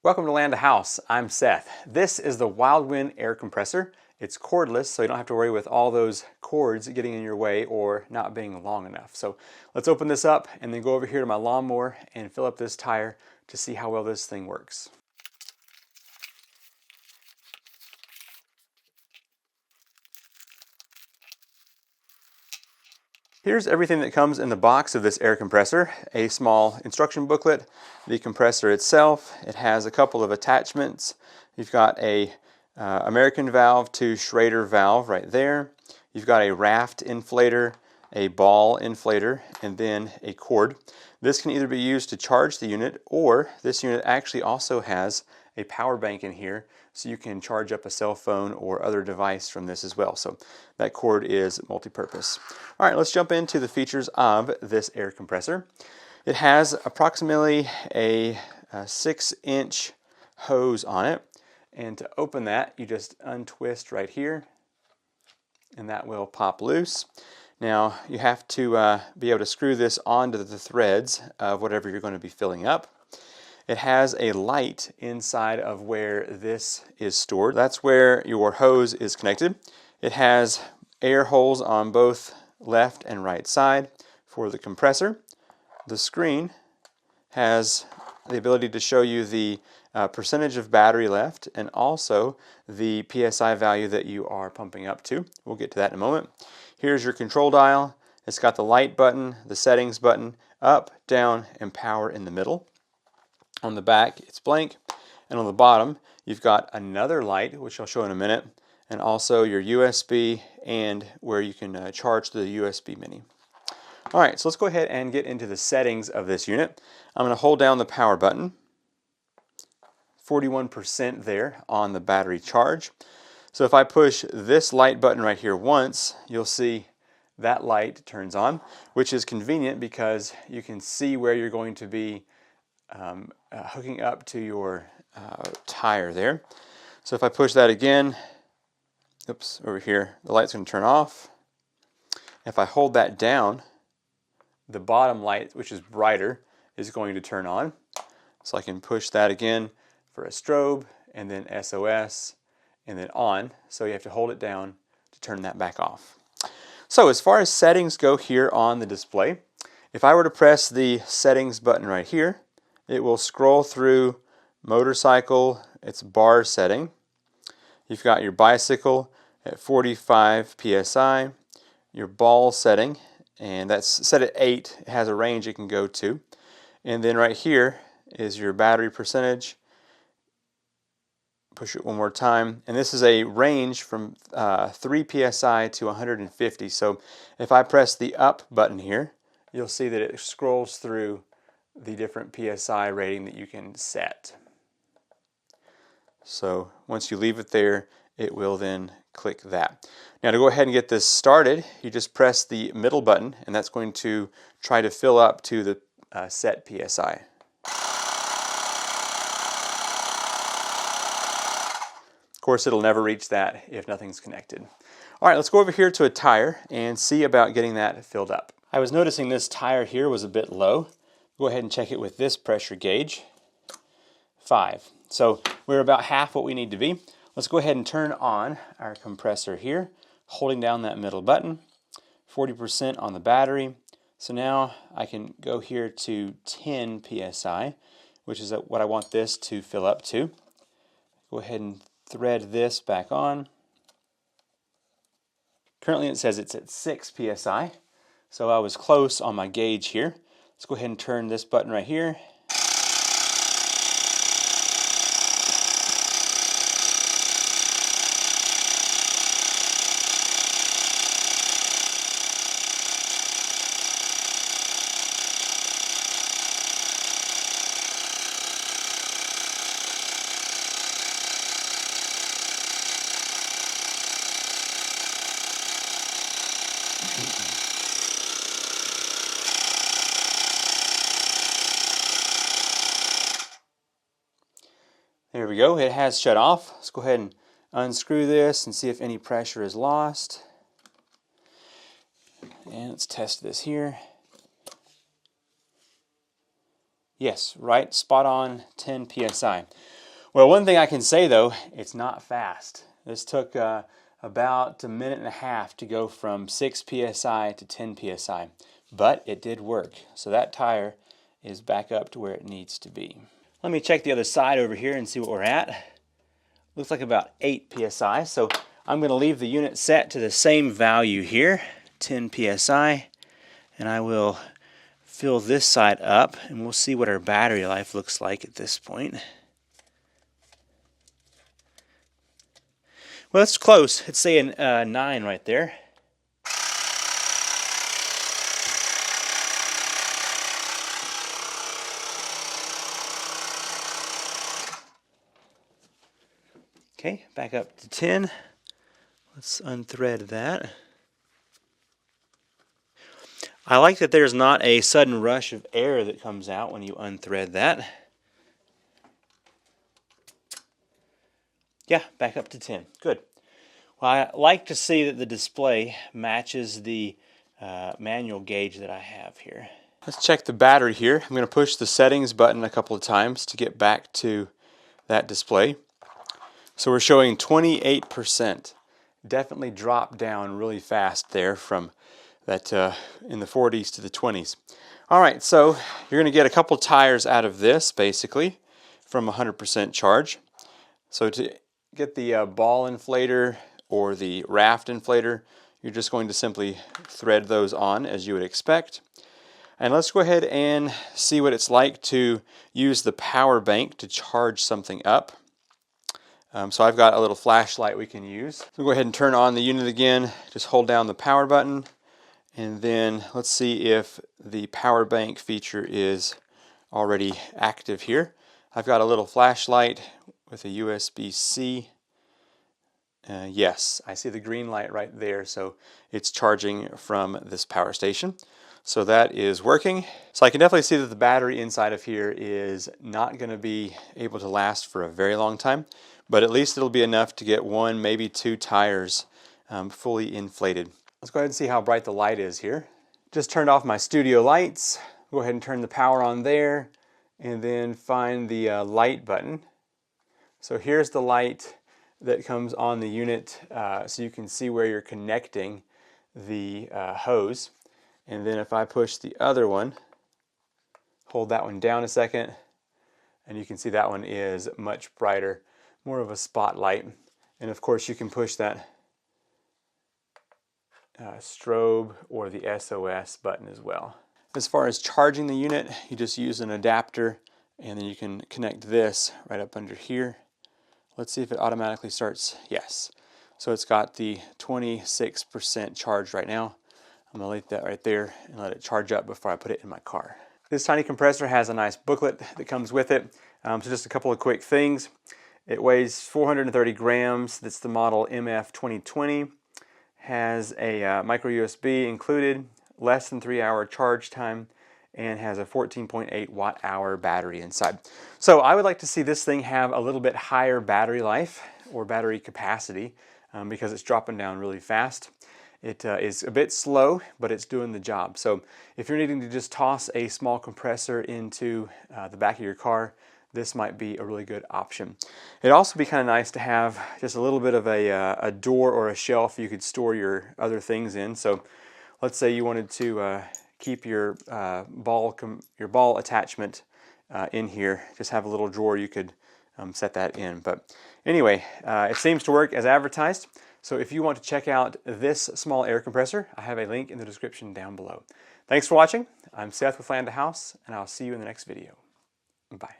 Welcome to Land to House. I'm Seth. This is the Wildwind air compressor. It's cordless, so you don't have to worry with all those cords getting in your way or not being long enough. So let's open this up and then go over here to my lawnmower and fill up this tire to see how well this thing works. Here's everything that comes in the box of this air compressor. A small instruction booklet, the compressor itself. It has a couple of attachments. You've got a American valve to Schrader valve right there. You've got a raft inflator, a ball inflator, and then a cord. This can either be used to charge the unit, or this unit actually also has a power bank in here, so you can charge up a cell phone or other device from this as well. So that cord is multi-purpose. All right, let's jump into the features of this air compressor. It has approximately a 6-inch hose on it, and to open that you just untwist right here and that will pop loose. Now you have to be able to screw this onto the threads of whatever you're going to be filling up. It has a light inside of where this is stored. That's where your hose is connected. It has air holes on both left and right side for the compressor. The screen has the ability to show you the percentage of battery left and also the PSI value that you are pumping up to. We'll get to that in a moment. Here's your control dial. It's got the light button, the settings button, up, down, and power in the middle. On the back, it's blank, and on the bottom, you've got another light, which I'll show in a minute, and also your USB and where you can charge the USB mini. All right, so let's go ahead and get into the settings of this unit. I'm going to hold down the power button, 41% there on the battery charge. So if I push this light button right here once, you'll see that light turns on, which is convenient because you can see where you're going to be hooking up to your tire there. So if I push that again, oops, over here, the light's going to turn off. If I hold that down, the bottom light, which is brighter, is going to turn on. So I can push that again for a strobe, and then SOS, and then on. So you have to hold it down to turn that back off. So as far as settings go here on the display, if I were to press the settings button right here, it will scroll through motorcycle, its bar setting. You've got your bicycle at 45 PSI, your ball setting, and that's set at 8. It has a range it can go to. And then right here is your battery percentage. Push it one more time, and this is a range from 3 PSI to 150. So if I press the up button here, you'll see that it scrolls through the different PSI rating that you can set. So once you leave it there, it will then click that. Now to go ahead and get this started, you just press the middle button, and that's going to try to fill up to the set PSI. Of course, it'll never reach that if nothing's connected. All right, let's go over here to a tire and see about getting that filled up. I was noticing this tire here was a bit low. Go ahead and check it with this pressure gauge, 5. So we're about half what we need to be. Let's go ahead and turn on our compressor here, holding down that middle button, 40% on the battery. So now I can go here to 10 PSI, which is what I want this to fill up to. Go ahead and thread this back on. Currently it says it's at 6 PSI, so I was close on my gauge here. Let's go ahead and turn this button right here. There we go, it has shut off. Let's go ahead and unscrew this and see if any pressure is lost. And let's test this here. Yes, right, spot on 10 psi. Well, one thing I can say though, it's not fast. This took about a minute and a half to go from 6 psi to 10 psi, but it did work. So that tire is back up to where it needs to be. Let me check the other side over here and see what we're at. Looks like about 8 psi, so I'm going to leave the unit set to the same value here, 10 psi, and I will fill this side up, and we'll see what our battery life looks like at this point. Well, that's close. It's saying 9 right there. Okay, back up to 10. Let's unthread that. I like that there's not a sudden rush of air that comes out when you unthread that. Yeah, back up to 10. Good. Well, I like to see that the display matches the manual gauge that I have here. Let's check the battery here. I'm going to push the settings button a couple of times to get back to that display. So we're showing 28%. Definitely dropped down really fast there from that in the 40s to the 20s. All right, so you're going to get a couple tires out of this basically from 100% charge. So to get the ball inflator or the raft inflator, you're just going to simply thread those on as you would expect. And let's go ahead and see what it's like to use the power bank to charge something up. So I've got a little flashlight we can use. So we'll go ahead and turn on the unit again. Just hold down the power button, and then let's see if the power bank feature is already active here. I've got a little flashlight with a USB-C. Yes, I see the green light right there, so it's charging from this power station. So that is working. So I can definitely see that the battery inside of here is not going to be able to last for a very long time, but at least it'll be enough to get 1, maybe 2 tires fully inflated. Let's go ahead and see how bright the light is here. Just turned off my studio lights. Go ahead and turn the power on there, and then find the light button. So here's the light that comes on the unit, so you can see where you're connecting the hose. And then if I push the other one, hold that one down a second, and you can see that one is much brighter, more of a spotlight. And of course you can push that strobe or the SOS button as well. As far as charging the unit, you just use an adapter, and then you can connect this right up under here. Let's see if it automatically starts. Yes. So it's got the 26% charged right now. I'm going to leave that right there and let it charge up before I put it in my car. This tiny compressor has a nice booklet that comes with it. So just a couple of quick things. It weighs 430 grams. That's the model MF 2020. Has a micro USB included, less than 3-hour charge time, and has a 14.8 watt-hour battery inside. So I would like to see this thing have a little bit higher battery life or battery capacity because it's dropping down really fast. It is a bit slow, but it's doing the job. So if you're needing to just toss a small compressor into the back of your car, this might be a really good option. It'd also be kind of nice to have just a little bit of a door or a shelf you could store your other things in. So let's say you wanted to keep your ball attachment in here. Just have a little drawer you could set that in. But anyway, it seems to work as advertised. So if you want to check out this small air compressor, I have a link in the description down below. Thanks for watching. I'm Seth with Land to House, and I'll see you in the next video. Bye.